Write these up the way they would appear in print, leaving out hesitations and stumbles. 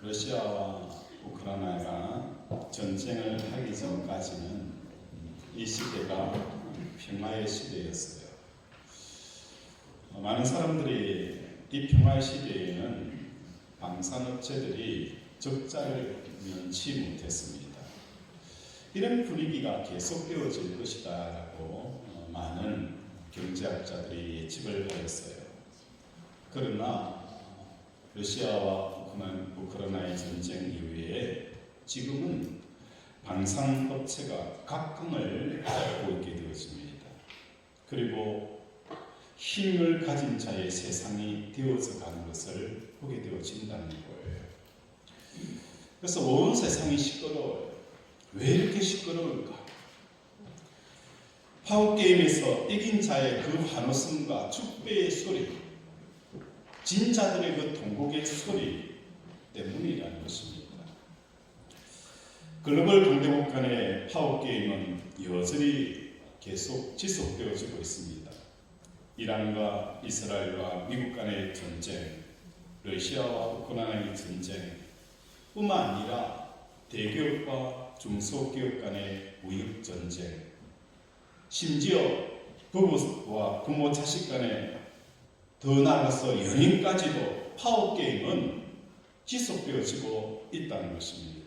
러시아와 우크라이나가 전쟁을 하기 전까지는 이 시대가 평화의 시대였어요. 많은 사람들이 이 평화의 시대에는 방산업체들이 적자를 면치 못했습니다. 이런 분위기가 계속되어질 것이다 라고 많은 경제학자들이 예측을 하였어요. 그러나 러시아와 우크라이나의 전쟁 이후에 지금은 방산업체가 각광을 받고 있게 되어집니다. 그리고 힘을 가진 자의 세상이 되어져 가는 것을 보게 되어진다는 거예요. 그래서 온 세상이 시끄러워요. 왜 이렇게 시끄러울까? 파워게임에서 이긴 자의 그 환호성과 축배의 소리, 진자들의 그 통곡의 소리 때문이라는 것입니다. 글로벌 강대국 간의 파워게임은 여전히 계속 지속되어지고 있습니다. 이란과 이스라엘과 미국 간의 전쟁, 러시아와 우크라이나의 전쟁 뿐만 아니라 대기업과 중소기업 간의 무역 전쟁, 심지어 부부와 부모 자식 간의 더 나아가서 연인까지도 파워게임은 지속되어지고 있다는 것입니다.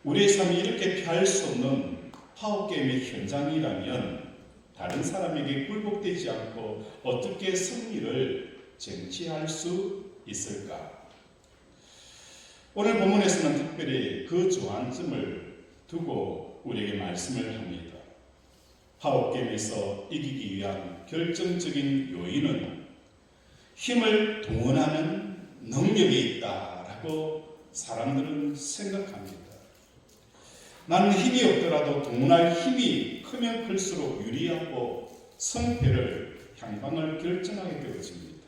우리의 삶이 이렇게 피할 수 없는 파워게임의 현장이라면 다른 사람에게 굴복되지 않고 어떻게 승리를 쟁취할 수 있을까? 오늘 본문에서는 특별히 그 주안점을 두고 우리에게 말씀을 합니다. 파워게임에서 이기기 위한 결정적인 요인은 힘을 동원하는 능력에 있다라고 사람들은 생각합니다. 나는 힘이 없더라도 동원할 힘이 크면 클수록 유리하고 승패를 향방을 결정하게 되어집니다.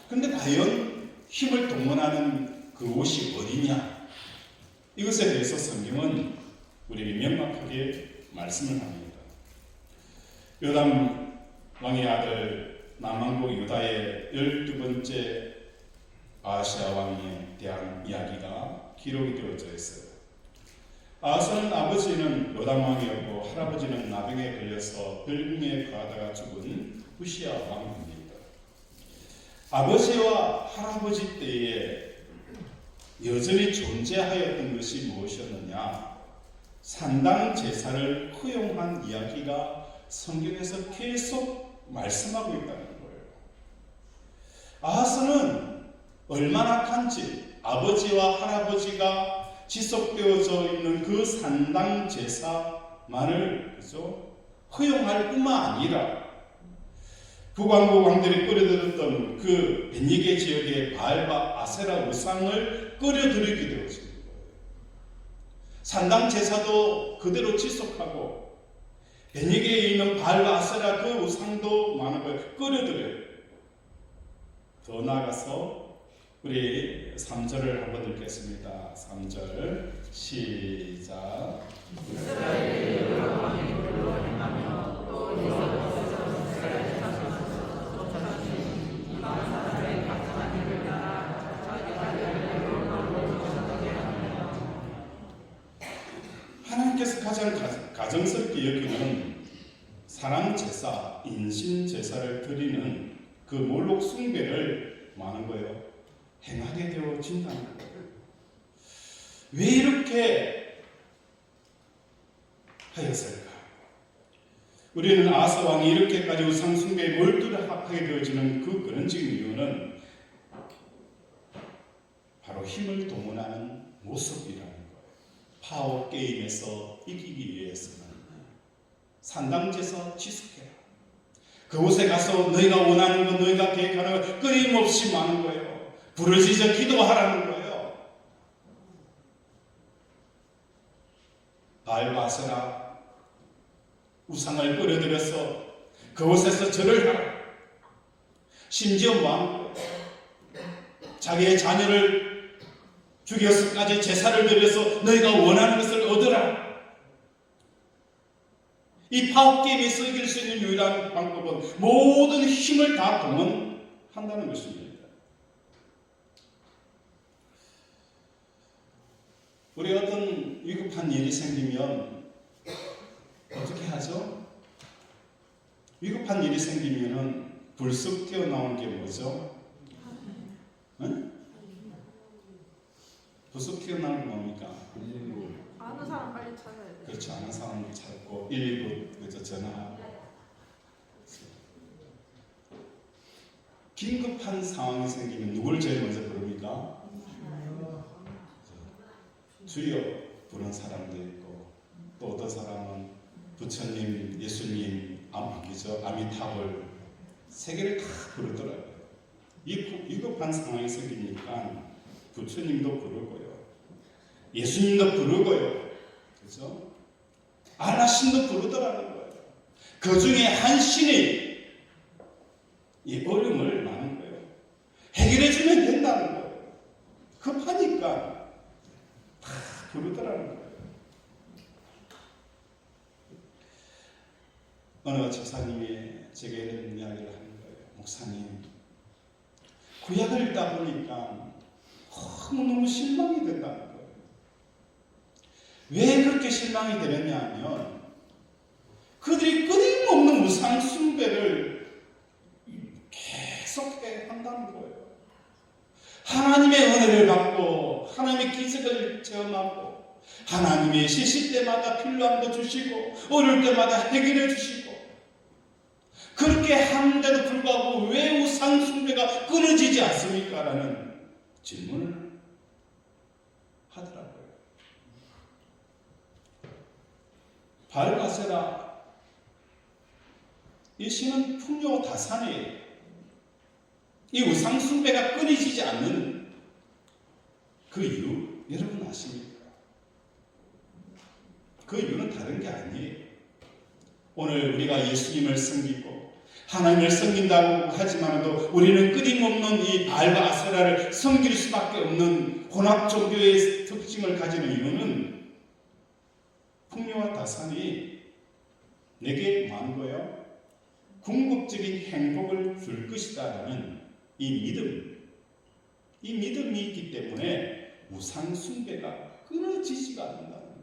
그런데 과연 힘을 동원하는 그곳이 어디냐? 이것에 대해서 성경은 우리에게 명확하게 말씀을 합니다. 요담 왕의 아들 남왕국 유다의 12번째 아하시아 왕에 대한 이야기가 기록이 되어져 있어요. 아하스는 아버지는 요담 왕이었고 할아버지는 나병에 걸려서 별궁에 거하다가 죽은 우시야 왕입니다. 아버지와 할아버지 때에 여전히 존재하였던 것이 무엇이었느냐? 산당 제사를 허용한 이야기가 성경에서 계속 말씀하고 있다는 거예요. 아하스는 얼마나 간지 아버지와 할아버지가 지속되어져 있는 그 산당 제사만을 허용할 뿐만 아니라 북왕국 왕들이 끌어들였던 그 베니게 지역의 바알과 아세라 우상을 끌어들이게 되었습니다. 산당 제사도 그대로 지속하고 베니게에 있는 바알과 아세라 그 우상도 많은 걸 끌어들여요. 더 나아가서 우리 3절을 한번 읽겠습니다. 3절 시작. 이스라엘의 여러 왕이 불로 행하며 또 하나님께서 가장 가정스럽게 여기는 사랑 제사, 인신 제사를 드리는 그 몰록 숭배를 많은 거예요. 행하게 되어진다는 거예요. 왜 이렇게 하였을까? 우리는 아하스 왕이 이렇게까지 우상 숭배에 몰두하게 되어지는 그 근원적인 이유는 바로 힘을 동원하는 모습이라는 거예요. 파워 게임에서 이기기 위해서는 산당제사 지속해라. 그곳에 가서 너희가 원하는 것, 너희가 계획하는 것 끊임없이 많은 거예요. 부르짖어 기도하라는 거예요. 바알과 아세라 우상을 끌어들여서 그곳에서 절을 하라. 심지어 뭐하는 거예요? 자기의 자녀를 죽여서까지 제사를 드려서 너희가 원하는 것을 얻으라. 이 파워게임에서 이길 수 있는 유일한 방법은 모든 힘을 다 동원한다는 것입니다. 우리 어떤 위급한 일이 생기면 어떻게 하죠? 위급한 일이 생기면은 불쑥 튀어나오는 게 뭐죠? 응? 불쑥 튀어나오는 게 뭡니까? 아는 사람 빨리 찾아야 돼. 그렇죠. 아는 사람을 찾고 119 그죠 전화하고. 긴급한 상황이 생기면 누굴 제일 먼저 부릅니까? 주여 부른 사람도 있고 또 어떤 사람은 부처님, 예수님, 아미타불 세 개를 다 부르더라고요. 이 위급한 상황이 생기니까 부처님도 부르고요, 예수님도 부르고요, 그죠? 안하신도 부르더라는 거예요. 그 중에 한 신이 이 어려움을 많은 거예요. 해결해 주면 된다는 거예요. 급하니까 다 부르더라는 거예요. 어느 집사님이 제게 이런 이야기를 하는 거예요. 목사님, 구약을 읽다 보니까 너무 실망이 된다는 거예요. 왜 그렇게 실망이 되느냐 하면 그들이 끊임없는 우상 숭배를 계속해 한다는 거예요. 하나님의 은혜를 받고 하나님의 기적을 체험하고 하나님의 시실 때마다 필요한 거 주시고 어려울 때마다 해결해 주시고 그렇게 하는데도 불구하고 왜 우상 숭배가 끊어지지 않습니까? 라는 질문을 하더라고요. 바알가세라 이 신은 풍요다산이에요. 이 우상 숭배가 끊이지 않는 그 이유 여러분 아십니까? 그 이유는 다른 게 아니에요. 오늘 우리가 예수님을 섬기고 하나님을 섬긴다고 하지만도 우리는 끊임없는 이 바알과 아세라를 섬길 수밖에 없는 혼합 종교의 특징을 가지는 이유는 풍요와 다산이 내게 많은 거예요. 궁극적인 행복을 줄 것이다라는 이 믿음이 있기 때문에 우상 숭배가 끊어지지가 않는다는 거예요.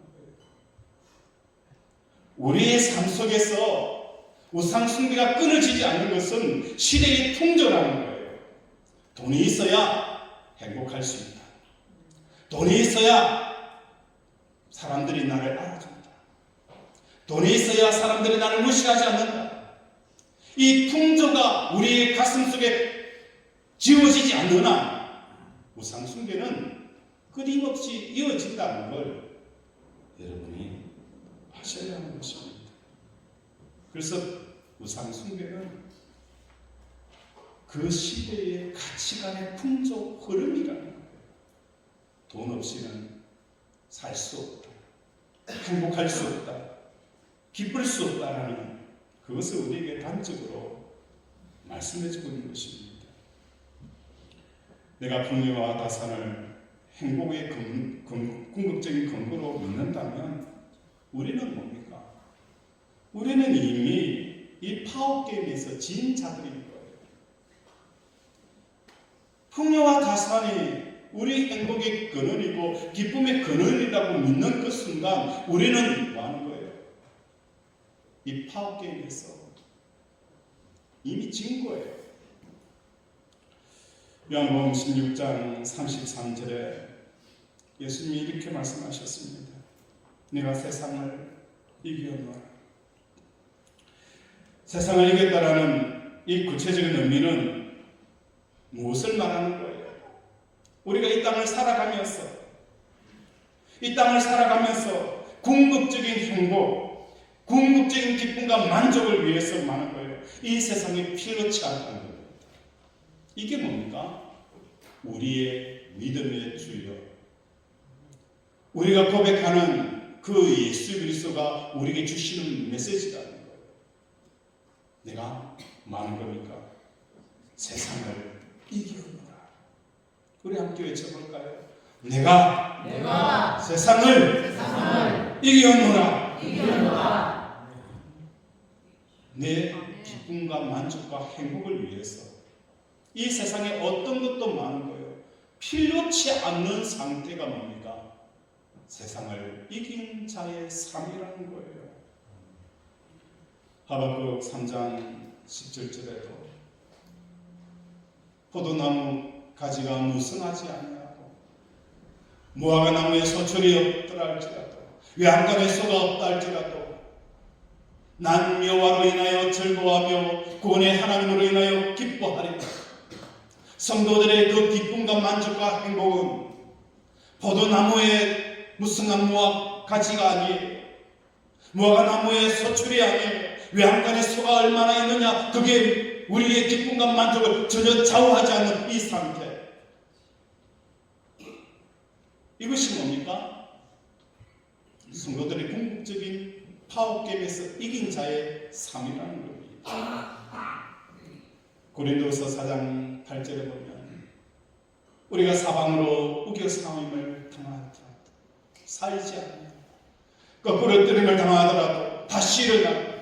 우리의 삶 속에서 우상 숭배가 끊어지지 않는 것은 시대의 풍조라는 거예요. 돈이 있어야 행복할 수 있다. 돈이 있어야 사람들이 나를 알아준다. 돈이 있어야 사람들이 나를 무시하지 않는다. 이 풍조가 우리의 가슴 속에 지워지지 않는 한 우상 숭배는 끊임없이 이어진다는 걸 여러분이 아셔야 하는 것입니다. 그래서 우상 숭배는 그 시대의 가치관의 풍조 흐름이라는 거예요. 돈 없이는 살 수 없다. 행복할 수 없다. 기쁠 수 없다라는 그것을 우리에게 단적으로 말씀해주고 있는 것입니다. 내가 풍요와 다산을 행복의 궁극적인 근거로 믿는다면 우리는 뭡니까? 우리는 이미 이 파워게임에서 진 자들인 거예요. 풍요와 다산이 우리 행복의 근원이고 기쁨의 근원이라고 믿는 그 순간 우리는 뭐 하는 거예요? 이 파워게임에서 이미 진 거예요. 요한복음 16장 33절에 예수님이 이렇게 말씀하셨습니다. 내가 세상을 이겼노라. 세상을 이겼다라는 이 구체적인 의미는 무엇을 말하는 거예요? 우리가 이 땅을 살아가면서 궁극적인 행복, 궁극적인 기쁨과 만족을 위해서 많은 거예요. 이 세상에 필요치 않다는 겁니다. 이게 뭡니까? 우리의 믿음의 주여, 우리가 고백하는 그 예수 그리스도가 우리에게 주시는 메시지라는 거예요. 내가 많은 겁니까? 세상을 이기노라. 우리 함께 외쳐볼까요? 내가 세상을 이기노라. 내 기쁨과 만족과 행복을 위해서 이 세상에 어떤 것도 많은 거예요. 필요치 않는 상태가 뭡니까? 세상을 이긴 자의 삶이라는 거예요. 하박국 3장 17절에도 포도나무 가지가 무성하지 아니하고 무화과 나무에 소출이 없더라 할지라도 외양간에 소가 없다 할지라도 난 여호와로 인하여 즐거워하며 구원의 하나님으로 인하여 기뻐하리라. 성도들의 그 기쁨과 만족과 행복은 포도나무의 무성한 무화과 가지가 아니에요. 무화과 나무의 소출이 아니에요. 외양간에 소가 얼마나 있느냐, 그게 우리의 기쁨과 만족을 전혀 좌우하지 않는 이 상태. 이것이 뭡니까? 성도들이 궁극적인 파워게임에서 이긴 자의 삶이라는 겁니다. 고린도서 4장 8절에 보면 우리가 사방으로 우겨싸움을 당하더라도 살지 않아요. 거꾸로 뜨림을 당하더라도 다시 일어나고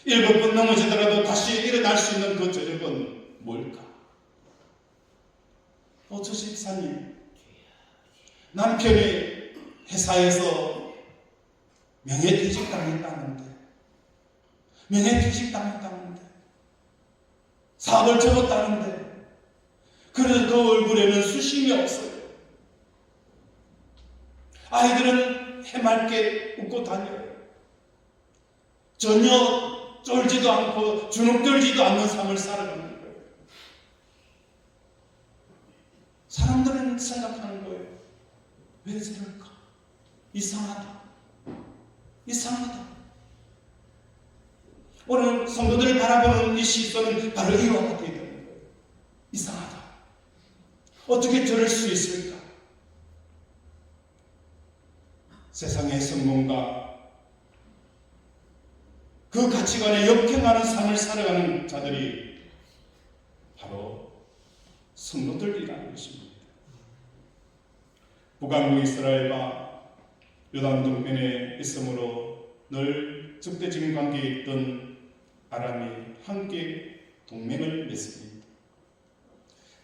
7번 넘어지더라도 다시 일어날 수 있는 그 저력은 뭘까? 저 집사님, 남편이 회사에서 명예퇴직 당했다는데 사업을 접었다는데 그래서 그 얼굴에는 수심이 없어요. 아이들은 해맑게 웃고 다녀요. 전혀 쫄지도 않고 주눅들지도 않는 삶을 살아가는 거예요. 사람들은 생각하는 거예요. 왜 저럴까? 이상하다. 오늘 성도들을 바라보는 이 시선은 바로 이와 같아야 되는 거예요. 이상하다. 어떻게 저럴 수 있을까? 세상의 성공과 그 가치관에 역행하는 삶을 살아가는 자들이 바로 성도들이라는 것입니다. 북왕국 이스라엘과 요단 동편에 있으므로 늘 적대적인 관계에 있던 아람이 함께 동맹을 맺습니다.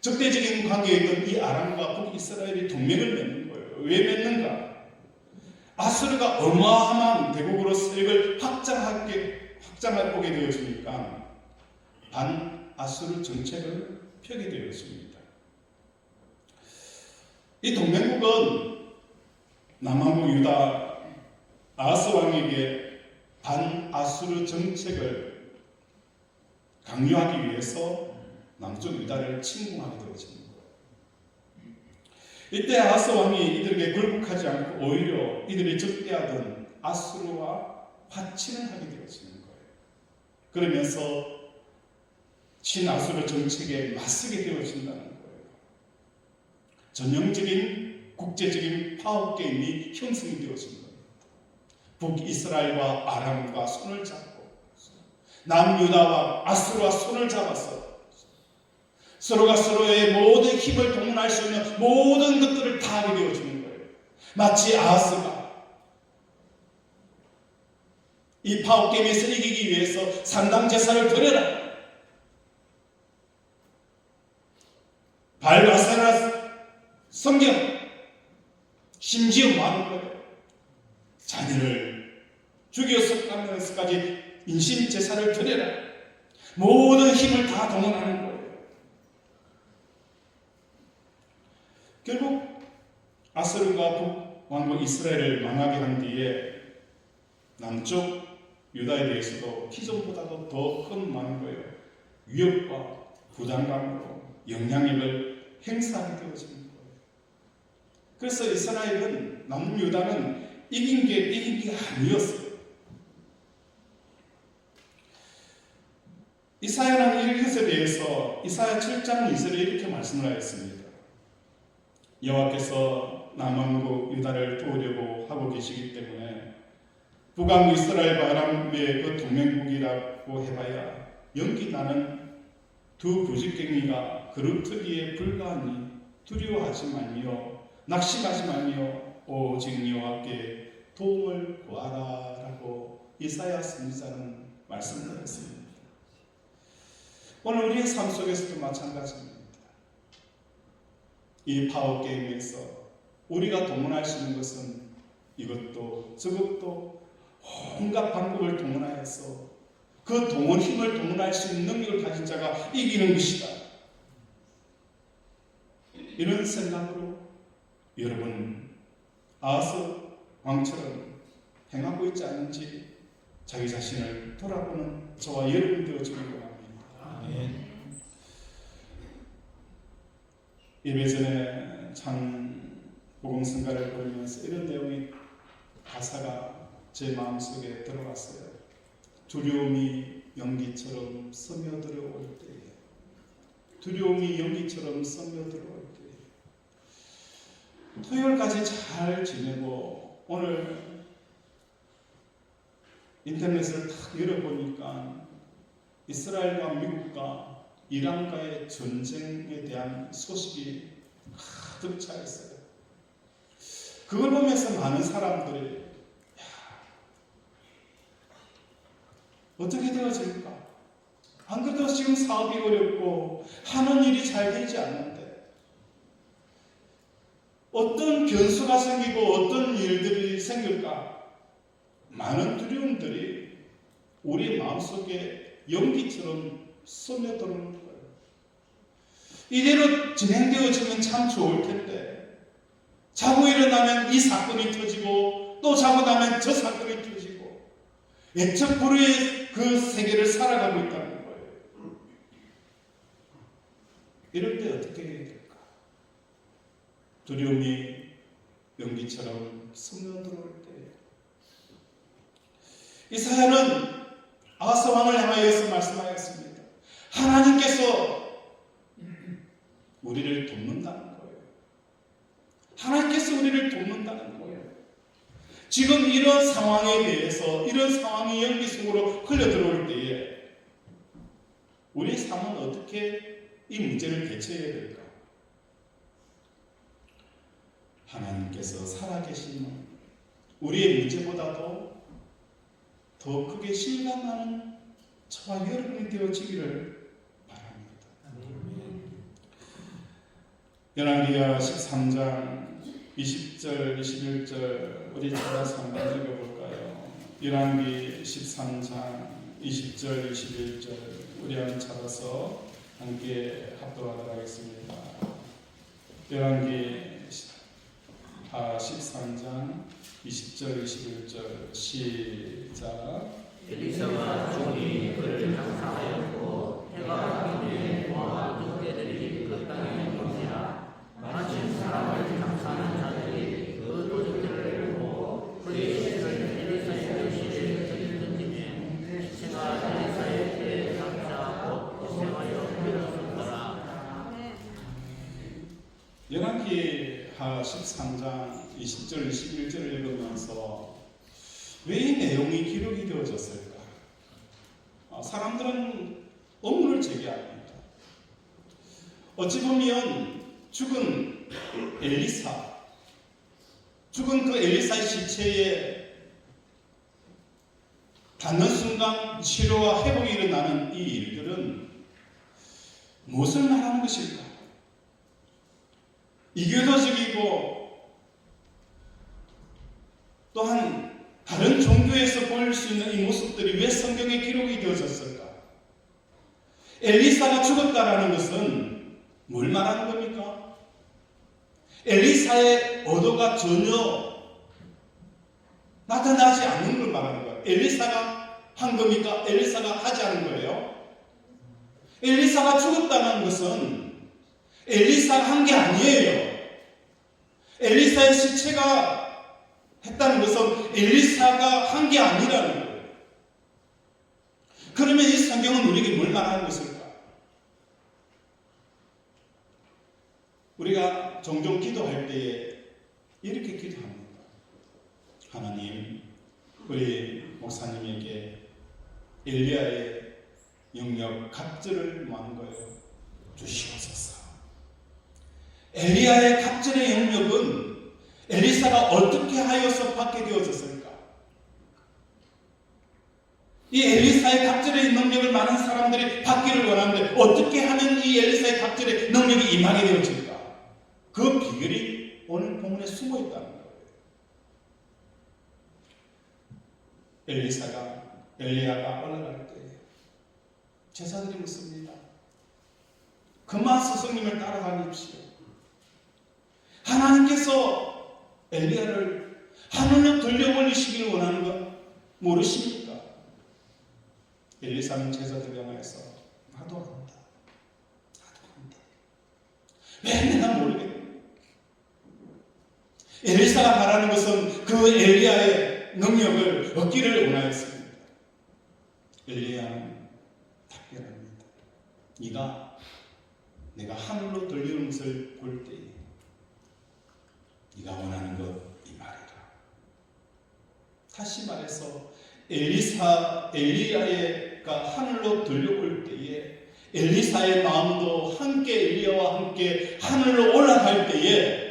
적대적인 관계에 있던 이 아람과 북이스라엘이 동맹을 맺는 거예요. 왜 맺는가? 아수르가 어마어마한 대국으로 세력을 확장할 보게 되어지니까 반아수르 정책을 펴게 되었습니다. 이 동맹국은 남왕국 유다 아하스 왕에게 반아수르 정책을 강요하기 위해서 남쪽 유다를 침공하게 되어집니다. 이때 아하스 왕이 이들에게 굴복하지 않고 오히려 이들이 적대하던 아수르와 화친을 하게 되어지는 거예요. 그러면서 친아수르 정책에 맞서게 되어진다는 거예요. 전형적인 국제적인 파워게임이 형성이 되어진 겁니다. 북이스라엘과 아람과 손을 잡고 남유다와 아수르와 손을 잡아서 서로가 서로의 모든 힘을 동원할 수 있는 모든 것들을 다 하게 되어지는 거예요. 마치 아하스가 이 파워게임에서 이기기 위해서 산당 제사를 드려라. 발바세라 성경 심지어 많은 거예요. 자녀를 죽여서 가면서까지 인신 제사를 드려라. 모든 힘을 다 동원하는 거예요. 결국 아수르가 북왕국 이스라엘을 망하게 한 뒤에 남쪽 유다에 대해서도 기존보다도 더 큰 많은 거예요. 위협과 부담감으로 영향력을 행사하게 되어지는 거예요. 그래서 이스라엘은 남유다는 이긴 게 아니었어요. 이사야는 이것에 대해서 이사야 7장 2절에 이렇게 말씀을 하였습니다. 여호와께서 남왕국 유다를 도우려고 하고 계시기 때문에 북왕국 이스라엘과 아람의 그 동맹국이라고 해봐야 연기 나는 두 부직갱이가 그룹트기에 불과하니 두려워하지 말며 낙심하지 말며 오직 여호와께 도움을 구하라 라고 이사야 선지자는 말씀드렸습니다. 오늘 우리의 삶 속에서도 마찬가지입니다. 이 파워게임에서 우리가 동원할 수 있는 것은 이것도 저것도 온갖 방법을 동원하여서 그 동원 힘을 동원할 수 있는 능력을 가진 자가 이기는 것이다. 이런 생각으로 여러분 아하스 왕처럼 행하고 있지 않은지 자기 자신을 돌아보는 저와 여러분 되어주길 원합니다. 아멘. 예배 전에 참 복음성가를 보면서 이런 내용이 가사가 제 마음속에 들어갔어요. 두려움이 연기처럼 스며들어올 때에, 두려움이 연기처럼 스며들어올 때에, 토요일까지 잘 지내고 오늘 인터넷을 탁 열어보니까 이스라엘과 미국과 이란과의 전쟁에 대한 소식이 가득 차 있어요. 그걸 보면서 많은 사람들이 어떻게 되어질까? 안 그래도 지금 사업이 어렵고 하는 일이 잘 되지 않는데 어떤 변수가 생기고 어떤 일들이 생길까? 많은 두려움들이 우리 마음속에 연기처럼 스며들어오는 거예요. 이대로 진행되어지면 참 좋을 텐데 자고 일어나면 이 사건이 터지고 또 자고 나면 저 사건이 터지고 예측 불허의 그 세계를 살아가고 있다는 거예요. 이럴 때 어떻게 해야 될까? 두려움이 연기처럼 스며들어올 때 이사야는 아하스 왕을 향하여서 말씀하였습니다. 하나님께서 우리를 돕는다는 거예요. 하나님께서 우리를 돕는다는 거예요. 지금 이런 상황에 대해서 이런 상황이 연기 속으로 흘러들어올 때에 우리의 삶은 어떻게 이 문제를 대처해야 될까? 하나님께서 살아계시는 우리의 문제보다도 더 크게 실감하는 저와 여러분이 되어지기를 바랍니다. 열왕기하 13장 20절 21절 우리 찾아서 한번 읽어볼까요? 열왕기 13장 20절 21절 우리 한번 찾아서 함께 합독하도록 하겠습니다. 열왕기 13장 20절 21절 시작. 엘리사가 종이 그를 장사하였고 해가 바뀌니 모압 도적들이 그 땅에 오니라. 마침 사람을 장사하는 자들이 그 도적들을 보고 그의 시체를 엘리사의 시체를 던지매 시체가 엘리사의 배 장사 곧 세마여 일어섰더라. 열왕기하 13장 20절 21절을 읽으면서 왜 이 내용이 기록이 되어졌을까? 사람들은 의문을 제기합니다. 어찌 보면 죽은 그 엘리사의 시체에 닿는 순간 치료와 회복이 일어나는 이 일들은 무엇을 말하는 것일까? 이교도적이고 또한 다른 종교에서 보일 수 있는 이 모습들이 왜 성경에 기록이 되어졌을까? 엘리사가 죽었다라는 것은 뭘 말하는 겁니까? 엘리사의 의도가 전혀 나타나지 않는 걸 말하는 거예요. 엘리사가 한 겁니까? 엘리사가 하지 않은 거예요? 엘리사가 죽었다는 것은 엘리사가 한 게 아니에요. 엘리사의 시체가 했다는 것은 엘리사가 한 게 아니라는 거예요. 그러면 이 성경은 우리에게 뭘 말하는 것일까? 우리가 종종 기도할 때에 이렇게 기도합니다. 하나님, 우리 목사님에게 엘리야의 영역 갑절을 뭐하는 거예요? 주시옵소서. 엘리야의 갑절의 영역은 엘리사가 어떻게 하여서 받게 되어졌을까? 이 엘리사의 갑절의 능력을 많은 사람들이 받기를 원하는데 어떻게 하면 이 엘리사의 갑절의 능력이 임하게 되어질까? 그 비결이 오늘 본문에 숨어 있다는 거예요. 엘리야가 올라갈 때 제사들이 묻습니다. 그만 스승님을 따라다니십시오. 하나님께서 엘리야를 하늘로 돌려보내시기를 원하는 것 모르십니까? 엘리사는 제사들을 향해서 나도 한다. 왜 내가 모르겠냐? 엘리사가 바라는 것은 그 엘리야의 능력을 얻기를 원하였습니다. 엘리야는 답변합니다. 내가 하늘로 돌리는 것을 볼 때에 네가 원하는 것 이 말이라. 다시 말해서 엘리야가 하늘로 돌려올 때에 엘리사의 마음도 함께 엘리야와 함께 하늘로 올라갈 때에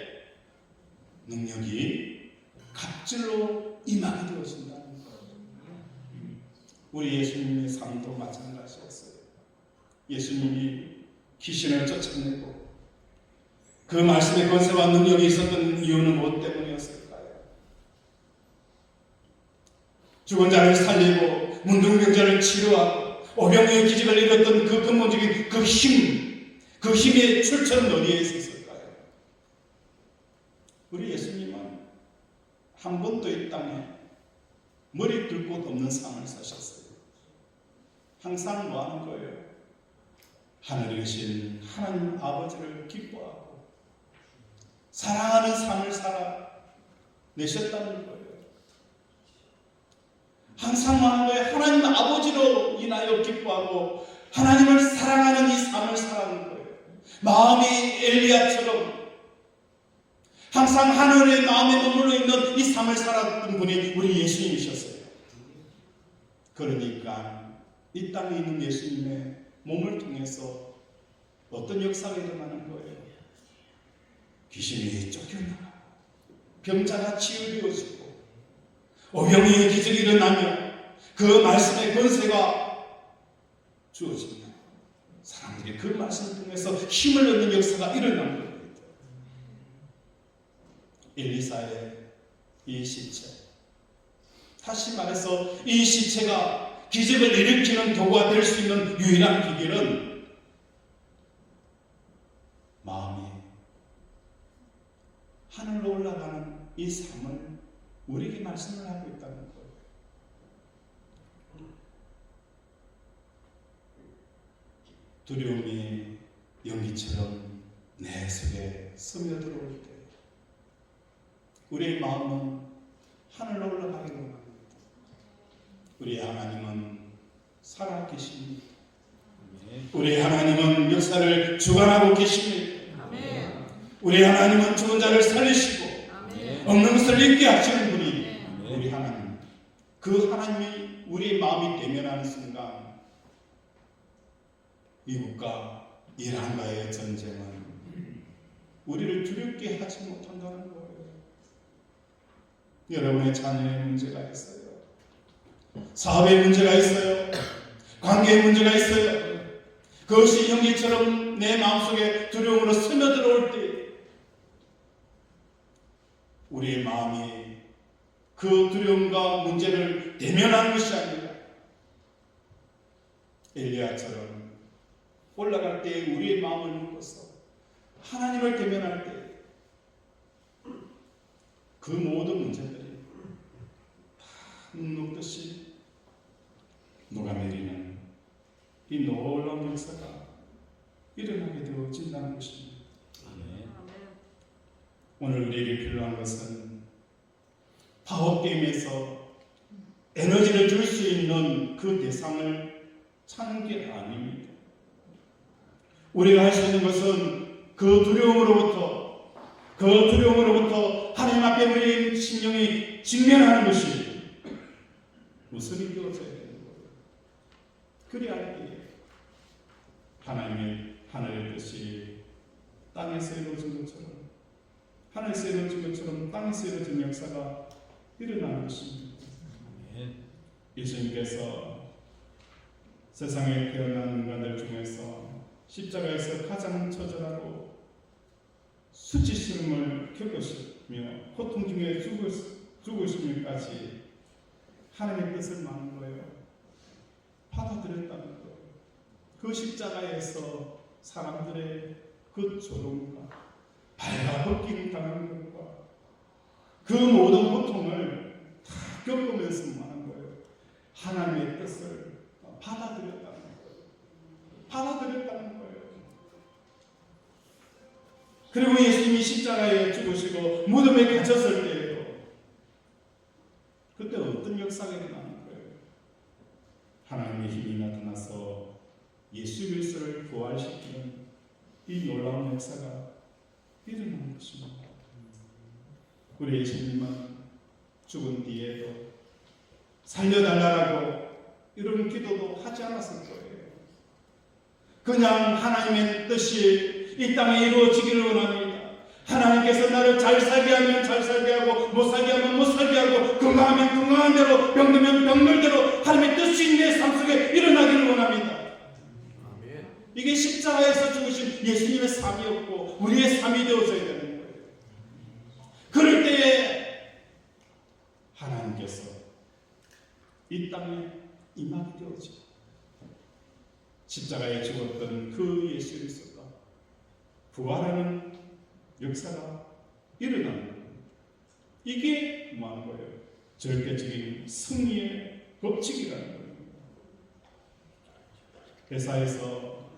능력이 갑질로 임하게 되어진다는 거예요. 우리 예수님의 삶도 마찬가지였어요. 예수님이 귀신을 쫓아내고 그 말씀의 권세와 능력이 있었던 이유는 무엇 때문이었을까요? 죽은 자를 살리고 문둥병자를 치료하고 오병이의 기적을 이뤘던 그 근본적인 그 힘의 출처는 어디에 있었을까요? 우리 예수님은 한 번도 이 땅에 머리 둘 곳 없는 삶을 사셨어요. 항상 뭐 하는 거예요? 하늘에 계신 하나님 아버지를 기뻐하고 사랑하는 삶을 살아내셨다는 거예요. 항상 뭐 하는 거예요? 하나님 아버지로 인하여 기뻐하고 하나님을 사랑하는 이 삶을 살아가는 거예요. 마음이 엘리야처럼 항상 하늘의 마음에 머물러 있는 이 삶을 살았던 분이 우리 예수님이셨어요. 그러니까 이 땅에 있는 예수님의 몸을 통해서 어떤 역사가 일어나는 거예요? 귀신이 쫓겨나고 병자가 치유되어지고 오병이의 기적이 일어나며 그 말씀의 권세가 주어지며 사람들이 그 말씀을 통해서 힘을 얻는 역사가 일어나는 겁니다. 엘리사의 이 시체, 다시 말해서 이 시체가 기적을 일으키는 도구가 될 수 있는 유일한 비결은 마음이 하늘로 올라가는 이 삶을 우리에게 말씀을 하고 있다는 거예요. 두려움이 연기처럼 내 속에 스며들어올 때 우리의 마음은 하늘로 올라가기를 원합니다. 우리 하나님은 살아계십니다. 우리 하나님은 역사를 주관하고 계십니다. 아멘. 우리 하나님은 죽은 자를 살리시고 아멘. 없는 것을 있게 하시는 분이 우리 하나님. 그 하나님이 우리의 마음이 대면하는 순간 미국과 이란과의 전쟁은 우리를 두렵게 하지 못한다는 거예요. 여러분의 자녀의 문제가 있어요. 사업의 문제가 있어요. 관계의 문제가 있어요. 그것이 연기처럼 내 마음속에 두려움으로 스며들어올 때 우리의 마음이 그 두려움과 문제를 대면하는 것이 아니라 엘리야처럼 올라갈 때 우리의 마음을 묶어서 하나님을 대면할 때 그 모든 문제들이 다 녹듯이 녹아내리는 이 놀라운 역사가 일어나게 되어진다는 것입니다. 아멘. 오늘 우리에게 필요한 것은 파워게임에서 에너지를 줄 수 있는 그 대상을 찾는 게 아닙니다. 우리가 할 수 있는 것은 그 두려움으로부터 하나님 앞에 우리 심령이 직면하는 것이 모습이 되어져야 되는 거예요. 그래야 하나님의 하늘의 뜻이 땅에서 이루어진 것처럼 하늘에서 이루어진 것처럼 땅에서 이루어진 역사가 일어나는 것입니다. 예수님께서 세상에 태어난 인간들 중에서 십자가에서 가장 처절하고 수치스러움을 겪으시며 고통 중에 죽으시면까지 하나님의 뜻을 막는 거예요. 받아들였다는 거예요. 그 십자가에서 사람들의 그 조롱과 발가벗김 당하는 것과 그 모든 고통을 다 겪으면서 말한 거예요. 하나님의 뜻을 받아들였다는 거예요. 받아들였다는 거예요. 그리고 예수님이 십자가에 죽으시고 무덤에 갇혔을 때에도 그때 어떤 역사가 일어나는 거예요? 하나님의 힘이 나타나서 예수 그리스도를 부활시키는 이 놀라운 역사가 일어나는 것입니다. 우리 예수님은 죽은 뒤에도 살려달라고 이런 기도도 하지 않았을 거예요. 그냥 하나님의 뜻이 이 땅에 이루어지기를 원합니다. 하나님께서 나를 잘 살게 하면 잘 살게 하고 못 살게 하면 못 살게 하고 건강하면 건강한 대로 병들면 병들대로 하나님의 뜻이 내 삶 속에 일어나기를 원합니다. 아멘. 이게 십자가에서 죽으신 예수님의 삶이었고 우리의 삶이 되어져야 되는 거예요. 그럴 때에 하나님께서 이 땅에 임하게 되어지고 십자가에 죽었던 그 예수 그리스도가 부활하는 역사가 일어나는 거예요. 이게 뭐하는 거예요? 절대적인 승리의 법칙이라는 거예요. 회사에서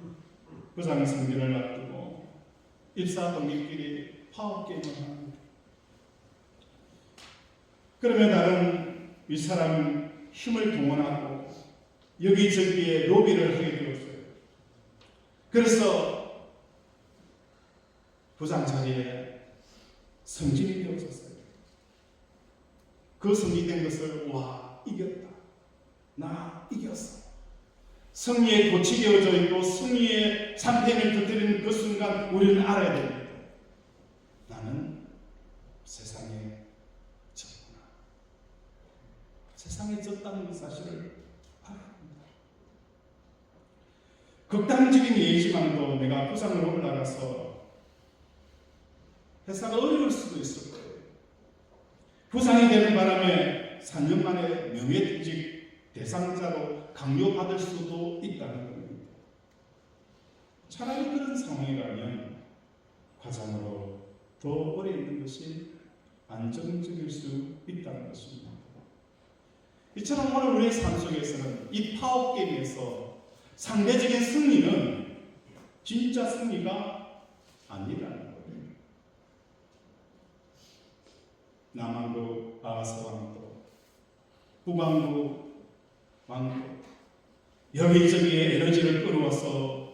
부장 승진을 앞두고 입사 동기끼리 파업게임을 합니다. 그러면 나는 윗사람 힘을 동원하고 여기저기에 로비를 하게 되었어요. 그래서 부장 자리에 승진이 되어졌어요. 그 승리된 것을 와 이겼다. 나 이겼어. 승리에 돛이 되어져 있고 승리의 상태를 터뜨리는 그 순간 우리는 알아야 됩니다. 나는 세상에 졌구나. 세상에 졌다는 그 사실을 알아야 합니다. 극단적인 예지만도 내가 부상으로 올라가서 회사가 어려울 수도 있을 거예요. 부상이 되는 바람에 3년 만에 명예퇴직 대상자로 강요받을 수도 있다는 겁니다. 차라리 그런 상황이라면 과장으로 더 오래 있는 것이 안정적일 수 있다는 것입니다. 이처럼 오늘 우리의 삶 속에서는 이 파업게임에서 상대적인 승리는 진짜 승리가 아니라는 거예요. 남한국 아하스 왕도, 북왕국 왕도 여기저기에 에너지를 끌어와서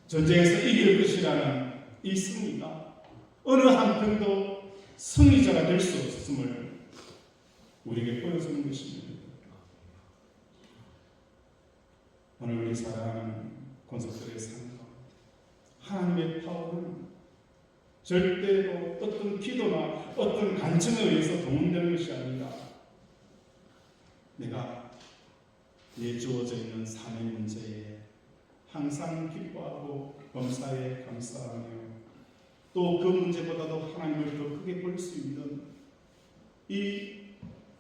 전쟁에서 이길 것이라는 이 승리가 어느 한편도 승리자가 될 수 없음을 우리에게 보여주는 것입니다. 오늘 우리 사랑하는 권속들의 삶과 하나님의 파워는 절대로 어떤 기도나 어떤 간증에 의해서 동원되는 것이 아니라 내가 내주어져 있는 삶의 문제에 항상 기뻐하고 범사에 감사하며 또 그 문제보다도 하나님을 더 크게 볼 수 있는 이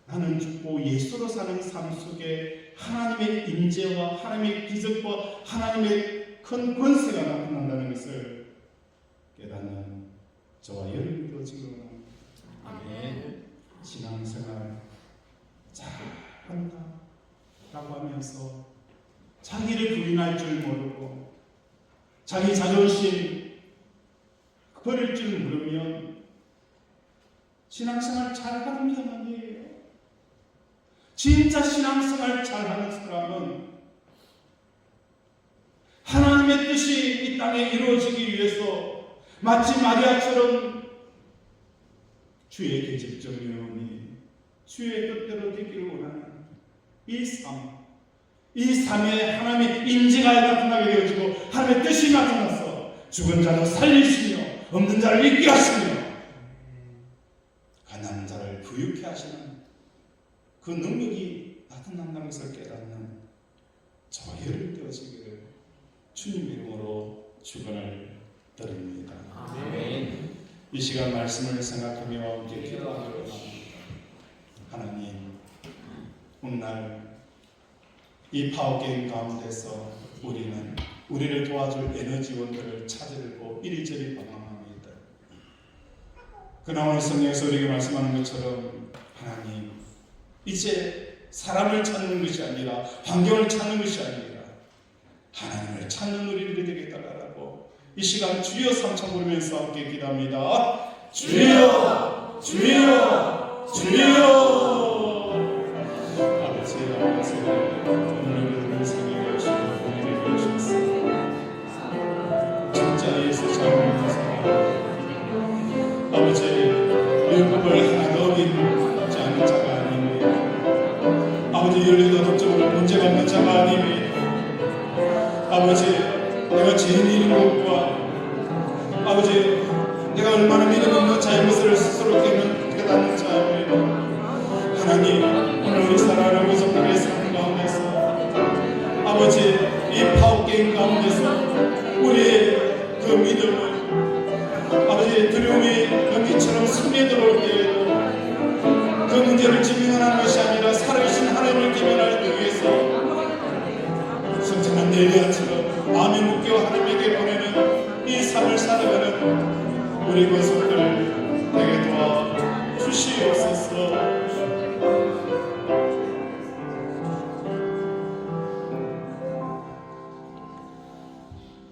나는 죽고 예수로 사는 삶 속에 하나님의 임재와 하나님의 기적과 하나님의 큰 권세가 나타난다는 것을 깨닫는 저와 여러분이 되어지기를 원합니다. 아멘. 신앙생활 잘한다 라고 하면서 자기를 부인할 줄 모르고 자기 자존심 버릴 줄 모르면 신앙생활 잘하는 게 아니에요. 진짜 신앙생활 잘하는 사람은 하나님의 뜻이 이 땅에 이루어지기 위해서 마치 마리아처럼 주의 계집적 영혼이 주의 뜻대로 되기를 원하는 이 삶에 하나님의 임재가 나타나게 되어지고 하나님의 뜻이 나타나서 죽은 자를 살리시며 없는 자를 있게 하시며 가난한 자를 부유케 하시는 그 능력이 나타난다는 것을 깨닫는 저와 여러분 되어지기를 주님의 이름으로 축원을 드립니다. 아멘. 이 시간 말씀을 생각하며 함께 기도하기로 합니다. 하나님, 오늘 이 파워게임 가운데서 우리는 우리를 도와줄 에너지원들을 찾으려고 이리저리 방황합니다. 그러나 오늘 성경에서 우리에게 말씀하는 것처럼 하나님, 이제 사람을 찾는 것이 아니라 환경을 찾는 것이 아니라 하나님을 찾는 우리들이 되겠다라고 이 시간 주여 삼창 부르면서 함께 기도합니다. 주여, 주여, 주여. 아버지, 아버지, 오늘 우리를 생각해 주시고 우리를 주셨습니다. 진짜 예수 잘못해서 아버지, 율법을 하나도 어기지 않은 자가 아닙니다. 아버지, 윤리도 법적으로 문제가 없는 자가 아닙니다. 아버지, 내가 죄인인 것과 아버지, 내가 얼마나 믿음 없는 자의 것을 스스로 깨닫는 자입니다. 하나님, 오늘 우리 살아가는 구속들의 삶 가운데서 아버지, 이 파워게임 가운데서 우리의 그 믿음을 아버지, 두려움이 연기처럼 스며들어올 때에도 그 문제를 증명하는 것이 아니라 살아계신 하나님을 기면하기 위해서 성찬한 엘리야처럼 마음에 묶여 하나님에게 보내는 이 삶을 살아가는 우리 권속들 되게 도와 주시옵소서.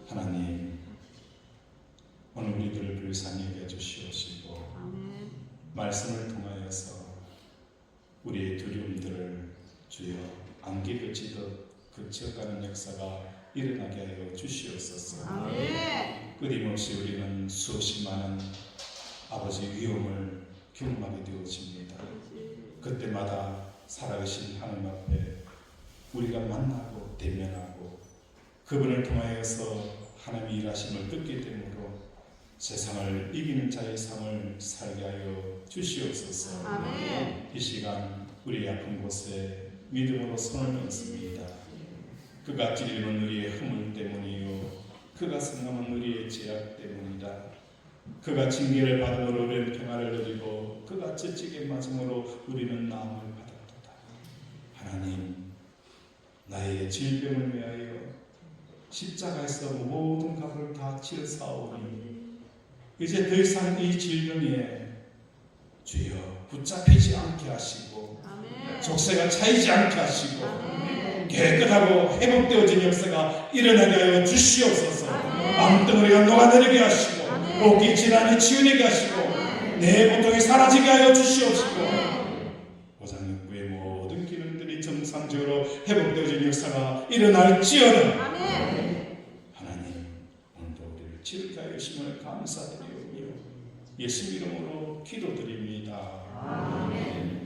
하나님, 오늘 우리들을 불쌍히 여겨 주시옵시고 말씀을 통하여서 우리의 두려움들을 주여 안개 그치듯 그쳐가는 역사가 일어나게 하여 주시옵소서. 아멘. 끊임없이 우리는 수없이 많은 아버지 위험을 경험하게 되어집니다. 그때마다 살아계신 하나님 앞에 우리가 만나고 대면하고 그분을 통하여서 하나님의 일하심을 듣게 되므로 세상을 이기는 자의 삶을 살게 하여 주시옵소서. 아멘. 이 시간 우리 아픈 곳에 믿음으로 손을 얹습니다. 그가 찔리는 우리의 허물 때문이요, 그가 성함은 우리의 죄악 때문이다. 그가 징계를 받음으로 우리는 평화를 누리고 그가 찢기게 맞음으로 우리는 나음을 받았도다. 하나님, 나의 질병을 위하여 십자가에서 모든 값을 다 치르사오니 이제 더 이상 이 질병에 주여 붙잡히지 않게 하시고 아멘. 족쇄가 차이지 않게 하시고 아멘. 깨끗하고 회복되어진 역사가 일어나게 하여 주시옵소서. 아멘. 암덩어리가 녹아내리게 하시고 아멘. 목이 질환이 치유되게 하시고 내 고통이 사라지게 하여 주시옵시고 고장육부의 모든 기능들이 정상적으로 회복되어진 역사가 일어날지어다. 아멘. 하나님, 오늘도 우리를 지극히 하여 주심을 감사드리오며 예수 이름으로 기도드립니다. 아멘.